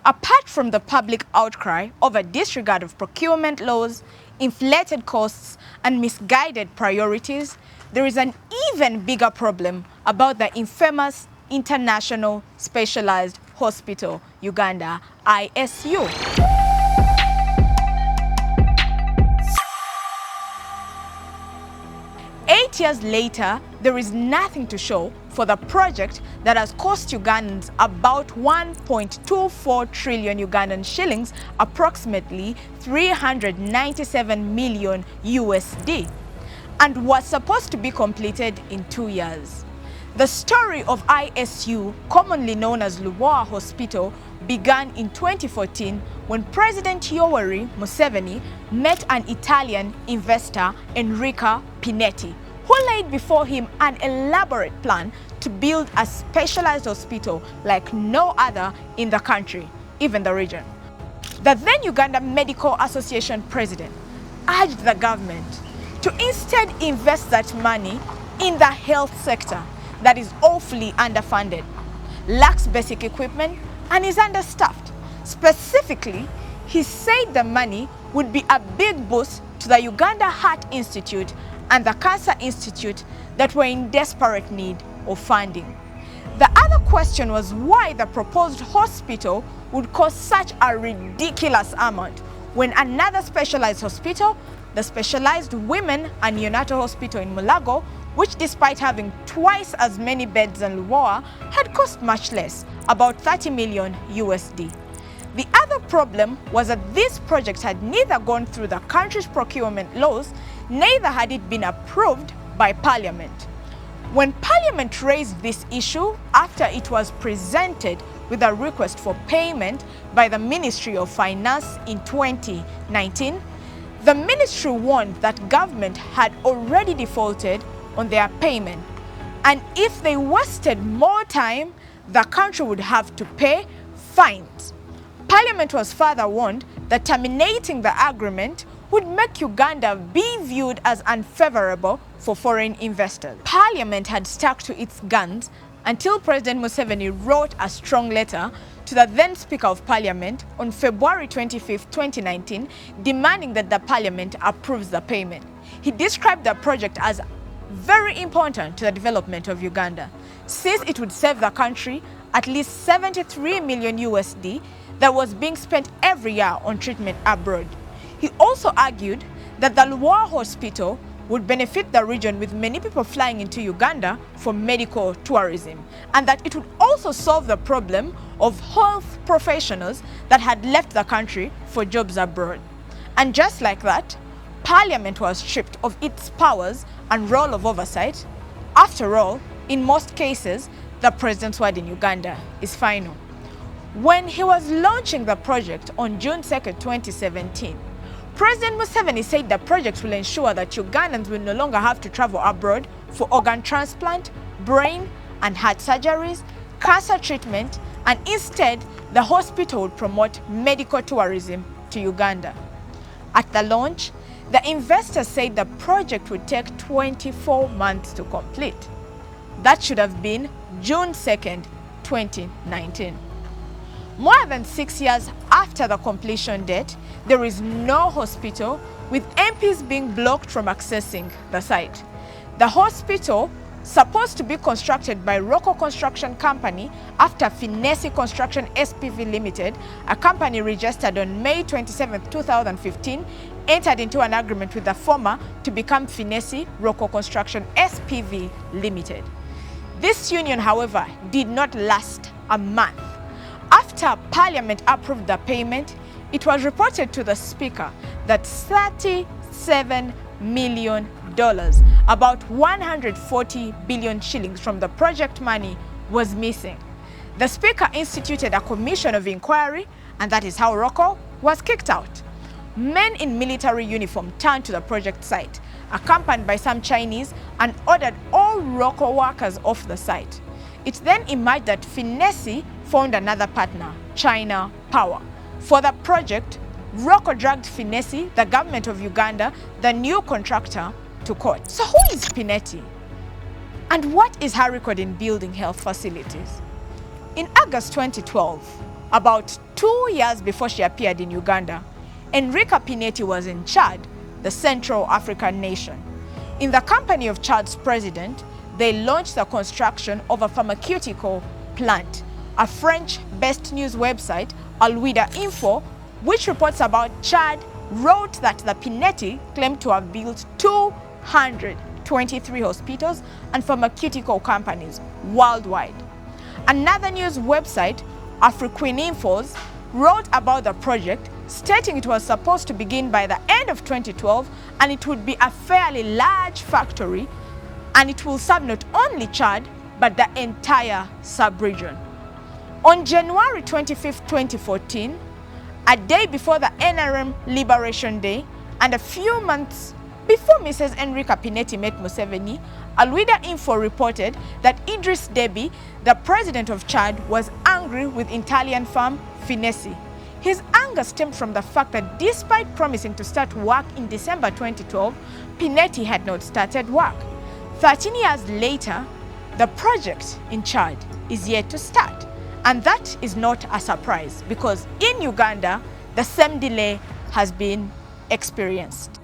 Apart from the public outcry over disregard of procurement laws, inflated costs, and misguided priorities, there is an even bigger problem about the infamous International Specialized Hospital, Uganda, ISU. Eight years later, there is nothing to show for the project that has cost Ugandans about 1.24 trillion Ugandan shillings, approximately 397 million USD, and was supposed to be completed in 2 years. The story of ISU, commonly known as Lubowa Hospital, began in 2014 when President Yoweri Museveni met an Italian investor, Enrico Pinetti, who laid before him an elaborate plan to build a specialized hospital like no other in the country, even the region. The then Uganda Medical Association president urged the government to instead invest that money in the health sector that is awfully underfunded, lacks basic equipment, and is understaffed. Specifically, he said the money would be a big boost to the Uganda Heart Institute and the Cancer Institute that were in desperate need of funding. The other question was why the proposed hospital would cost such a ridiculous amount when another specialized hospital, the Specialized Women and Neonatal Hospital in Mulago, which despite having twice as many beds than Lubowa, had cost much less, about 30 million USD. The other problem was that this project had neither gone through the country's procurement laws, neither had it been approved by Parliament. When Parliament raised this issue after it was presented with a request for payment by the Ministry of Finance in 2019, the ministry warned that government had already defaulted on their payment, and if they wasted more time, the country would have to pay fines. Parliament was further warned that terminating the agreement would make Uganda be viewed as unfavorable for foreign investors. Parliament had stuck to its guns until President Museveni wrote a strong letter to the then Speaker of Parliament on February 25, 2019, demanding that the Parliament approves the payment. He described the project as very important to the development of Uganda, since it would save the country at least 73 million USD that was being spent every year on treatment abroad. He also argued that the Lubowa Hospital would benefit the region with many people flying into Uganda for medical tourism, and that it would also solve the problem of health professionals that had left the country for jobs abroad. And just like that, Parliament was stripped of its powers and role of oversight. After all, in most cases, the president's word in Uganda is final. When he was launching the project on June 2, 2017, President Museveni said the project will ensure that Ugandans will no longer have to travel abroad for organ transplant, brain and heart surgeries, cancer treatment, and instead the hospital would promote medical tourism to Uganda. At the launch, the investors said the project would take 24 months to complete. That should have been June 2nd, 2019. More than 6 years after the completion date, there is no hospital, with MPs being blocked from accessing the site. The hospital, supposed to be constructed by Rocco Construction Company after Finesi Construction SPV Limited, a company registered on May 27, 2015, entered into an agreement with the former to become Finesi Rocco Construction SPV Limited. This union, however, did not last a month. After Parliament approved the payment, it was reported to the Speaker that $37 million, about 140 billion shillings from the project money, was missing. The Speaker instituted a commission of inquiry, and that is how Rocco was kicked out. Men in military uniform turned to the project site, accompanied by some Chinese, and ordered all Rocco workers off the site. It then emerged that Finesi found another partner, China Power. For the project, Rocco dragged Finesi, the government of Uganda, the new contractor, to court. So who is Pinetti? And what is her record in building health facilities? In August 2012, about 2 years before she appeared in Uganda. Enrica Pinetti was in Chad, the Central African nation. In the company of Chad's president, they launched the construction of a pharmaceutical plant. A French-based news website, Alwida Info, which reports about Chad, wrote that the Pinetti claimed to have built 223 hospitals and pharmaceutical companies worldwide. Another news website, Afriquinfos, wrote about the project, stating it was supposed to begin by the end of 2012 and it would be a fairly large factory and it will serve not only Chad but the entire sub-region. On January 25, 2014, a day before the NRM Liberation Day and a few months before Mrs. Enrica Pinetti met Museveni, Alwida Info reported that Idris Deby, the president of Chad, was angry with Italian firm Finessi. His anger stemmed from the fact that despite promising to start work in December 2012, Pinetti had not started work. 13 years later, the project in Chad is yet to start. And that is not a surprise because in Uganda, the same delay has been experienced.